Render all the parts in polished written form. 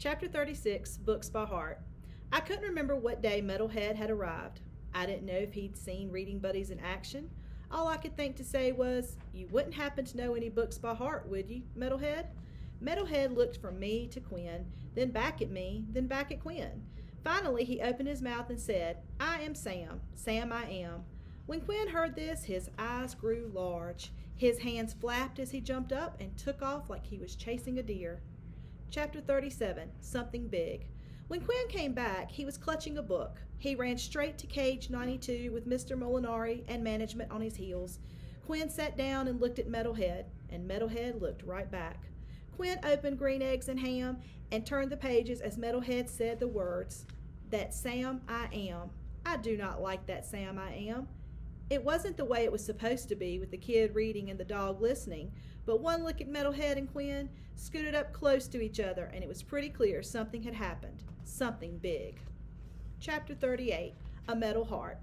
Chapter 36, Books by Heart. I couldn't remember what day Metalhead had arrived. I didn't know if he'd seen Reading Buddies in action. All I could think to say was, "You wouldn't happen to know any books by heart, would you, Metalhead?" Metalhead looked from me to Quinn, then back at me, then back at Quinn. Finally, he opened his mouth and said, "I am Sam. Sam I am." When Quinn heard this, his eyes grew large. His hands flapped as he jumped up and took off like he was chasing a deer. Chapter 37, Something Big. When Quinn came back, he was clutching a book. He ran straight to cage 92 with Mr. Molinari and management on his heels. Quinn sat down and looked at Metalhead, and Metalhead looked right back. Quinn opened Green Eggs and Ham and turned the pages as Metalhead said the words, "That Sam I am. I do not like that Sam I am." It wasn't the way it was supposed to be with the kid reading and the dog listening, but one look at Metalhead and Quinn scooted up close to each other, and it was pretty clear something had happened. Something big. Chapter 38, A Metal Heart.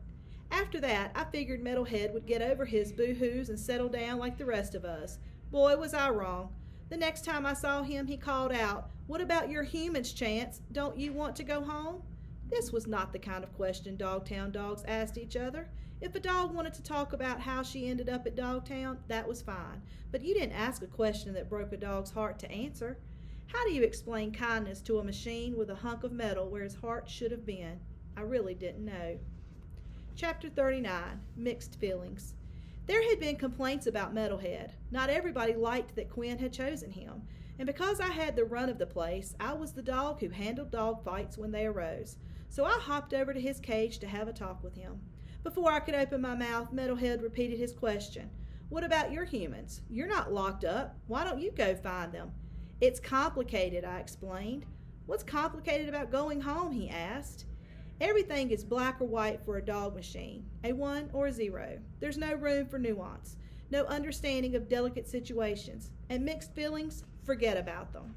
After that, I figured Metalhead would get over his boo-hoos and settle down like the rest of us. Boy, was I wrong. The next time I saw him, he called out, "What about your humans, Chance? Don't you want to go home?" This was not the kind of question Dogtown dogs asked each other. If a dog wanted to talk about how she ended up at Dogtown, that was fine. But you didn't ask a question that broke a dog's heart to answer. How do you explain kindness to a machine with a hunk of metal where his heart should have been? I really didn't know. Chapter 39, Mixed Feelings. There had been complaints about Metalhead. Not everybody liked that Quinn had chosen him. And because I had the run of the place, I was the dog who handled dog fights when they arose. So I hopped over to his cage to have a talk with him. Before I could open my mouth, Metalhead repeated his question. "What about your humans? You're not locked up. Why don't you go find them?" "It's complicated," I explained. "What's complicated about going home?" he asked. Everything is black or white for a dog machine, a 1 or a 0. There's no room for nuance, no understanding of delicate situations, and mixed feelings, forget about them.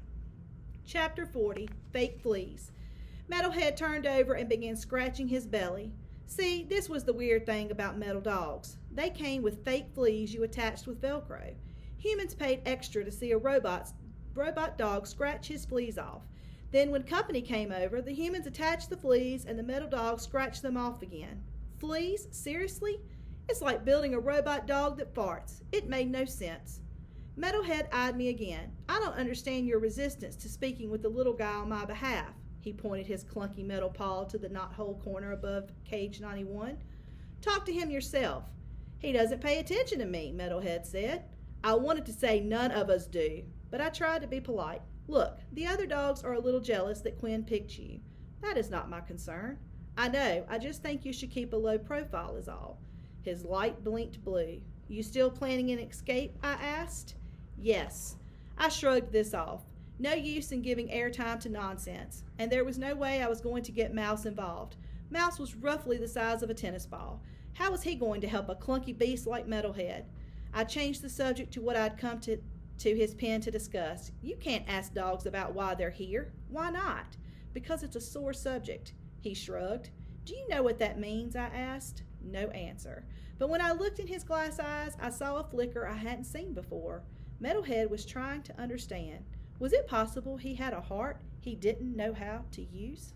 Chapter 40, Fake Fleas. Metalhead turned over and began scratching his belly. See, this was the weird thing about metal dogs. They came with fake fleas you attached with Velcro. Humans paid extra to see a robot dog scratch his fleas off. Then when company came over, the humans attached the fleas and the metal dog scratched them off again. Fleas? Seriously? It's like building a robot dog that farts. It made no sense. Metalhead eyed me again. "I don't understand your resistance to speaking with the little guy on my behalf." He pointed his clunky metal paw to the knothole corner above cage 91. "Talk to him yourself." "He doesn't pay attention to me," Metalhead said. I wanted to say none of us do, but I tried to be polite. "Look, the other dogs are a little jealous that Quinn picked you. That is not my concern. I know, I just think you should keep a low profile is all." His light blinked blue. "You still planning an escape?" I asked. "Yes." I shrugged this off. No use in giving airtime to nonsense, and there was no way I was going to get Mouse involved. Mouse was roughly the size of a tennis ball. How was he going to help a clunky beast like Metalhead? I changed the subject to what I'd come to his pen to discuss. "You can't ask dogs about why they're here." "Why not?" "Because it's a sore subject." He shrugged. "Do you know what that means?" I asked. No answer. But when I looked in his glass eyes, I saw a flicker I hadn't seen before. Metalhead was trying to understand. Was it possible he had a heart he didn't know how to use?